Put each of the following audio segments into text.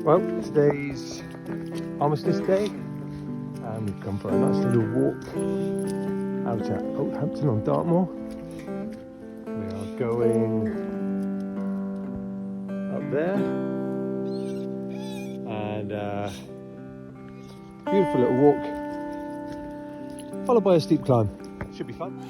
Well, today's Armistice Day, and we've come for a nice little walk out at Oathampton on Dartmoor. We are going up there, and beautiful little walk, followed by a steep climb. Should be fun.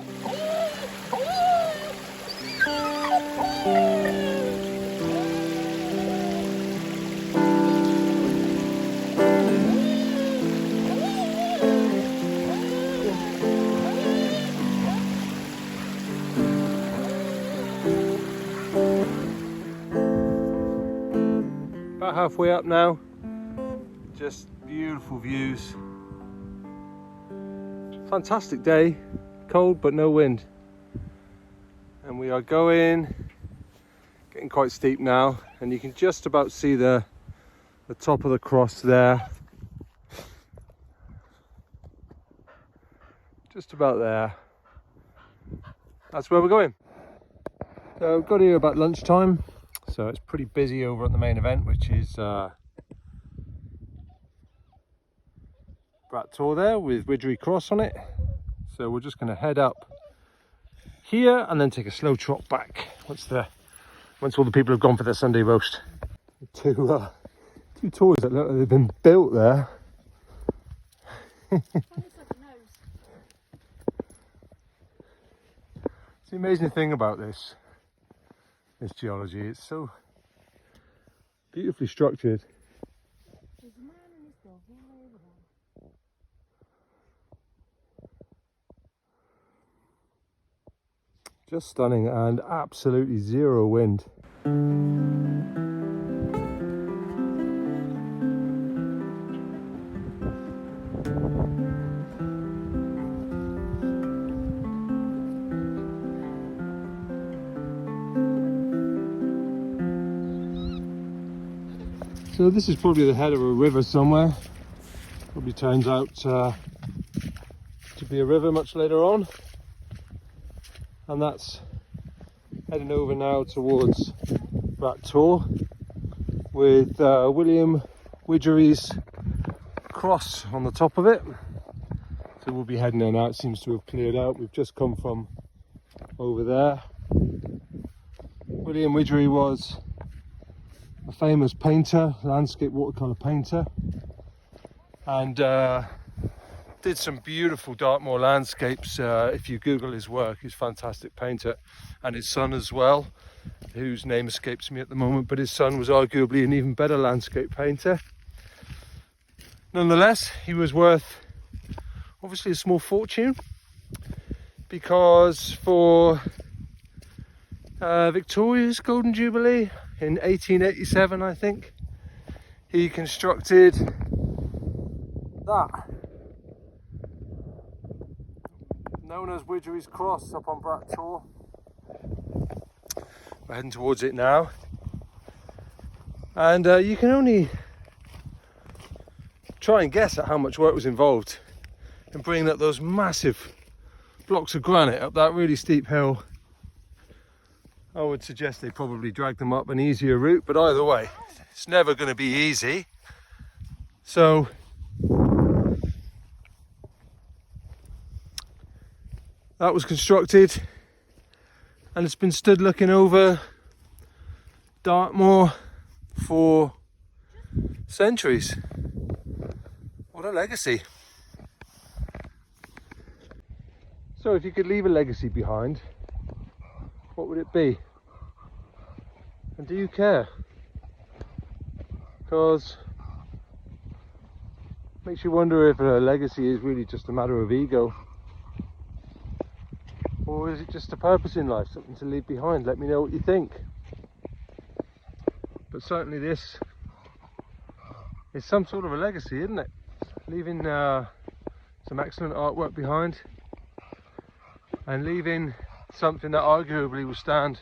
About halfway up now, just beautiful views. Fantastic day, cold but no wind. And we are getting quite steep now, and you can just about see the top of the cross there. Just about there. That's where we're going. So we've got here about lunchtime. So it's pretty busy over at the main event, which is Dartmoor there with Widgery Cross on it. So we're just going to head up here and then take a slow trot back once all the people have gone for their Sunday roast. Two toys that look like they've been built there. It's the amazing thing about this geology, it's so beautifully structured. Just stunning, and absolutely zero wind. So this is probably the head of a river somewhere. Probably turns out to be a river much later on. And that's heading over now towards Dartmoor with William Widgery's cross on the top of it. So we'll be heading there now. It seems to have cleared out. We've just come from over there. William Widgery was a famous painter, landscape watercolour painter, and did some beautiful Dartmoor landscapes. If you Google his work, he's a fantastic painter, and his son as well, whose name escapes me at the moment, but his son was arguably an even better landscape painter. Nonetheless, he was worth obviously a small fortune, because for Victoria's Golden Jubilee in 1887, I think, he constructed that, known as Widgery's Cross, up on Dartmoor. We're heading towards it now, and you can only try and guess at how much work was involved in bringing up those massive blocks of granite up that really steep hill. I would suggest they probably dragged them up an easier route, but either way, it's never going to be easy. So that was constructed, and it's been stood looking over Dartmoor for centuries. What a legacy. So if you could leave a legacy behind, what would it be? And do you care? Because it makes you wonder if a legacy is really just a matter of ego. Or is it just a purpose in life, something to leave behind? Let me know what you think. But certainly this is some sort of a legacy, isn't it? Leaving some excellent artwork behind, and leaving something that arguably will stand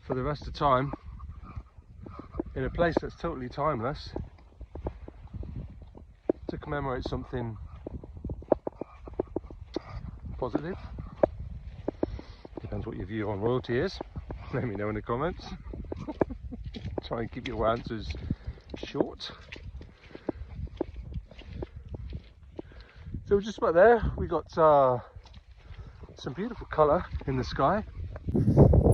for the rest of time in a place that's totally timeless, to commemorate something positive. Depends what your view on royalty is. Let me know in the comments. Try and keep your answers short. So just about there, we got some beautiful colour in the sky.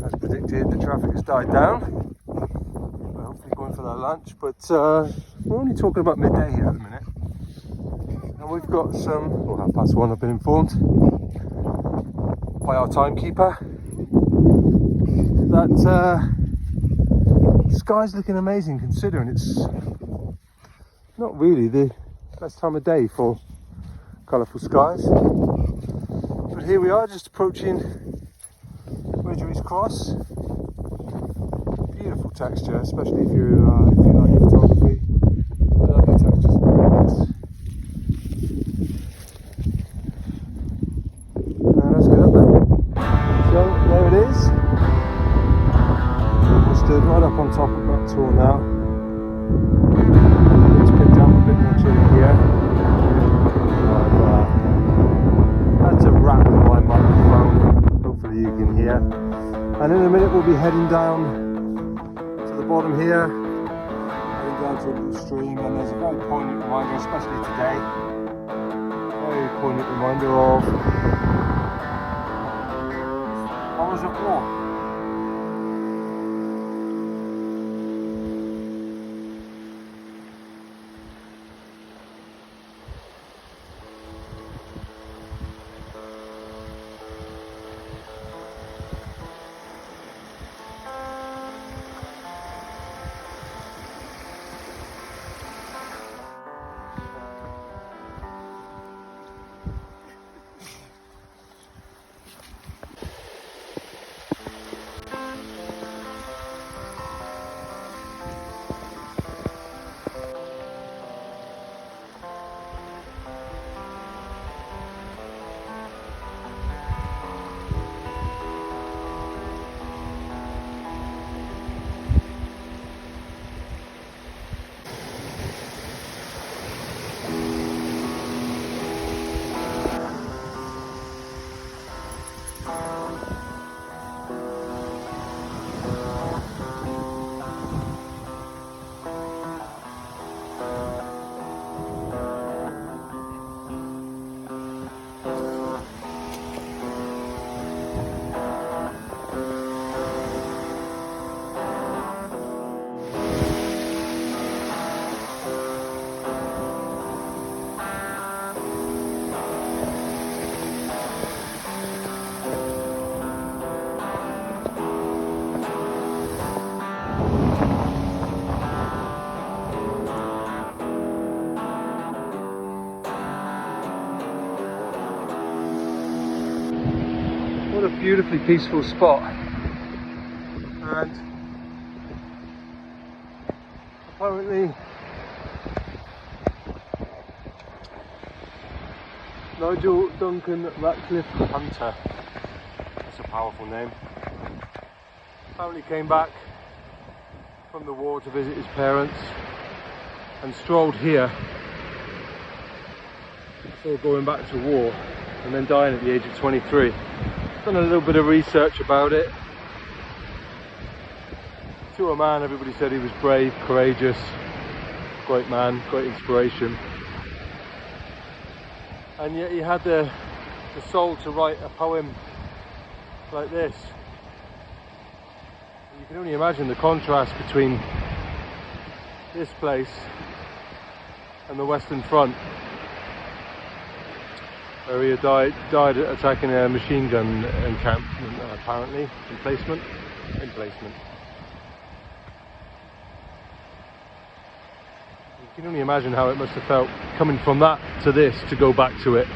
As predicted, the traffic has died down. We're hopefully going for that lunch, but we're only talking about midday here at the minute. And we've got some, or 1:30, I've been informed by our timekeeper, that the sky's looking amazing, considering it's not really the best time of day for colourful skies. But here we are, just approaching Ridgery's Cross. Beautiful texture, especially if you like photography. Lovely textures of the rocks. Let's get up there. So there it is. We stood right up on top of that tour now. It's picked up a bit more chilly here. I've had to wrap my microphone, hopefully you can hear. And in a minute we'll be heading down to the bottom here, heading down to a little stream, and there's a very poignant reminder, especially today, very poignant reminder of horrors of war. What a beautifully peaceful spot, and apparently Nigel Duncan Ratcliffe Hunter, that's a powerful name, apparently came back from the war to visit his parents and strolled here before going back to war, and then dying at the age of 23. Done a little bit of research about it. To a man, everybody said he was brave, courageous, great man, great inspiration. And yet he had the soul to write a poem like this. You can only imagine the contrast between this place and the Western Front, where he had died attacking a machine gun encampment, apparently, emplacement. You can only imagine how it must have felt coming from that to this, to go back to it.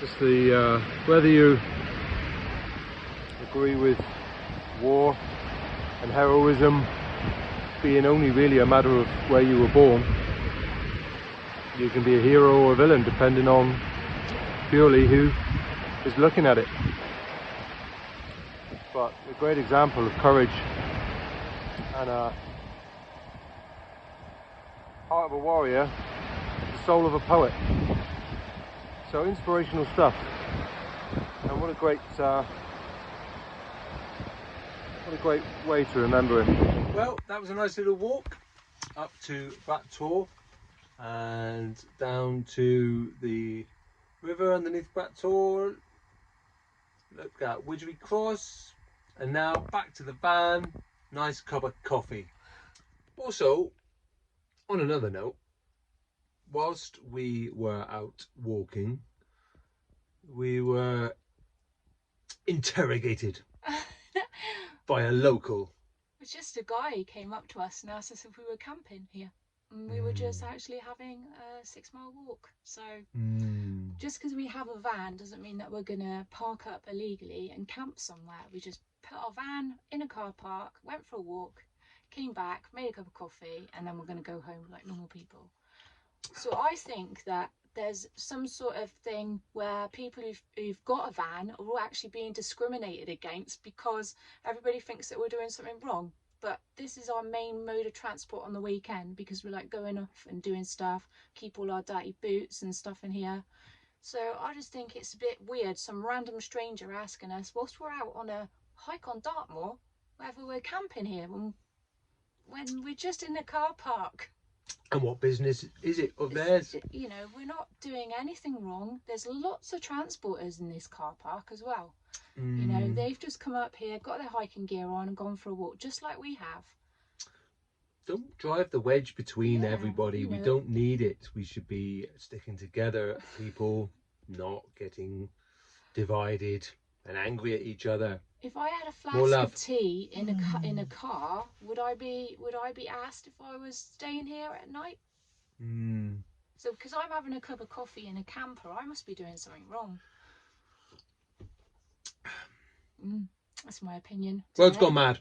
Just the whether you agree with war and heroism being only really a matter of where you were born. You can be a hero or a villain depending on purely who is looking at it. But a great example of courage and a heart of a warrior, the soul of a poet. So inspirational stuff. And what a great way to remember him. Well, that was a nice little walk up to Dartmoor and down to the river underneath Dartmoor. Look at Widgery Cross, and now back to the van. Nice cup of coffee. Also, on another note, whilst we were out walking, we were interrogated by a local. It was just a guy who came up to us and asked us if we were camping here. And we were just actually having a 6-mile walk. So just because we have a van doesn't mean that we're going to park up illegally and camp somewhere. We just put our van in a car park, went for a walk, came back, made a cup of coffee, and then we're going to go home like normal people. So I think that there's some sort of thing where people who've got a van are all actually being discriminated against because everybody thinks that we're doing something wrong. But this is our main mode of transport on the weekend because we're like going off and doing stuff, keep all our dirty boots and stuff in here. So I just think it's a bit weird, some random stranger asking us whilst we're out on a hike on Dartmoor whether we're camping here when we're just in the car park. And what business is it of theirs? You know, we're not doing anything wrong. There's lots of transporters in this car park as well. You know, they've just come up here, got their hiking gear on and gone for a walk, just like we have. Don't drive the wedge between everybody. We don't need it. We should be sticking together, people, not getting divided and angry at each other. If I had a flask of tea in a car, would I be asked if I was staying here at night? So because I'm having a cup of coffee in a camper, I must be doing something wrong. That's my opinion. World's gone mad.